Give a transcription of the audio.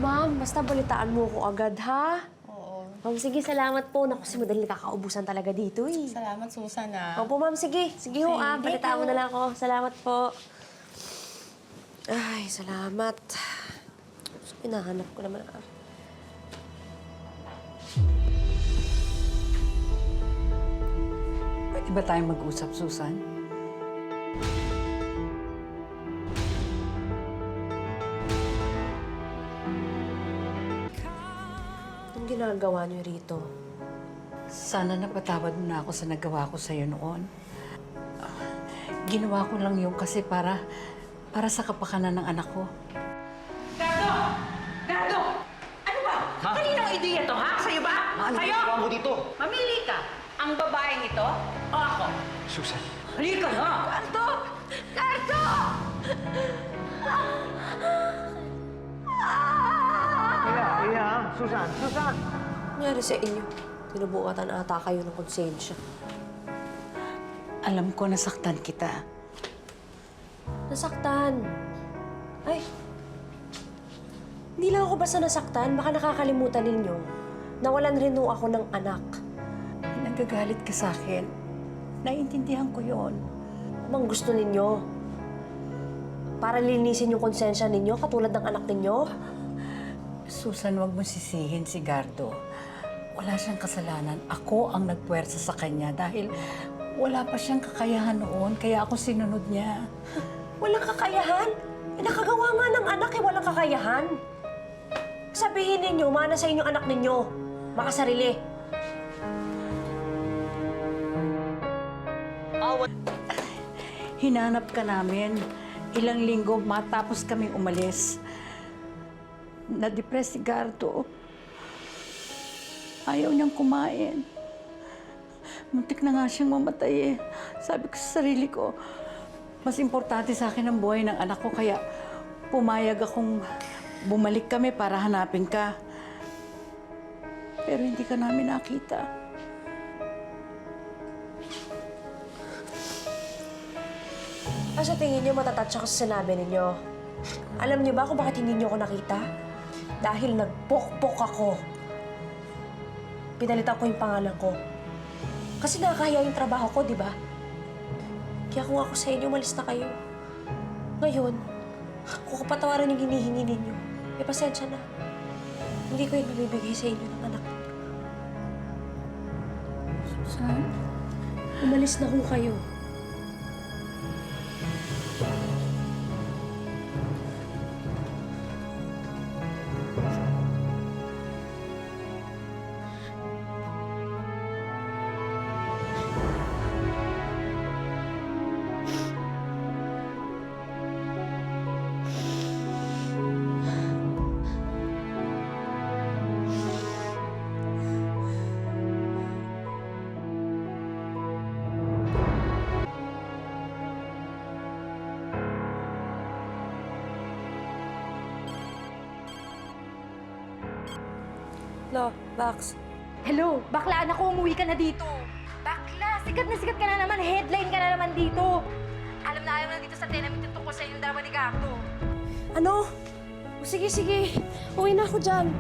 Ma'am, basta balitaan mo ko agad, ha? Oo. Ma'am, sige, salamat po. Naku, si madaling kakaubusan talaga dito, eh. Salamat, Susan, ah. Opo, ma'am, sige. Sige ho, Okay, balitaan mo thank you. na lang ako. Salamat po. Ay, salamat. Hinahanap ko naman. Pwede ba tayong mag-usap, Susan? Anong ginagawa niyo rito? Sana napatawad mo na ako sa nagawa ko sa'yo noon. Ginawa ko lang yun kasi para sa kapakanan ng anak ko. Gardo! Gardo! Ano ba? Kaninong ideya to, ha? Sa'yo ba? Ano Sa'yo? ginagawa mo dito? Mamili ka. Ang babaeng ito o ako? Susan. Halika na! Gardo! Gardo! Susan. Susan! Nangyari sa inyo? Tinubuatan ata kayo ng konsensya. Alam ko nasaktan kita. Nasaktan. Ay, hindi lang ako basta nasaktan. Baka nakakalimutan ninyo. Nawalan rin ho ako ng anak. Nagagalit ka sa akin. Naiintindihan ko yon. Bang gusto ninyo? Para linisin yung konsensya ninyo katulad ng anak ninyo? Susan, wag mo sisihin si Gardo. Wala siyang kasalanan. Ako ang nagpuwersa sa kanya dahil wala pa siyang kakayahan noon, kaya ako sinunod niya. Walang kakayahan? Nakagawa nga ng anak walang kakayahan. Sabihin ninyo, mana sa inyong anak ninyo. Makasarili. Hinanap ka namin. Ilang linggo matapos kaming umalis. Na-depress si Gardo. Ayaw niyang kumain. Muntik na nga siyang mamatay eh. Sabi ko sa sarili ko, mas importante sa akin ang buhay ng anak ko, kaya pumayag akong bumalik kami para hanapin ka. Pero hindi ka namin nakita. Sa tingin niyo matatouch ako sa sinabi ninyo. Alam niyo ba kung bakit hindi niyo ako nakita? Dahil nagpokpok ako. Pinalitan ko yung pangalan ko. Kasi nakakaya yung trabaho ko, di ba? Kaya kung ako sa inyo, malis na kayo. Ngayon, kung kapatawaran yung hinihingi ninyo, may pasensya na. Hindi ko yung bibigay sa inyo ng anak. Susan? Umalis na ho kayo. Lo, Bax. Hello, bakla anak ko, umuwi ka na dito. Bakla, sikat ka na naman. Headline ka na naman dito. Alam na dito sa tenement yung tungkol sa inyong dalawa ni Gardo. Ano? O, sige, sige. Uwi na ako dyan.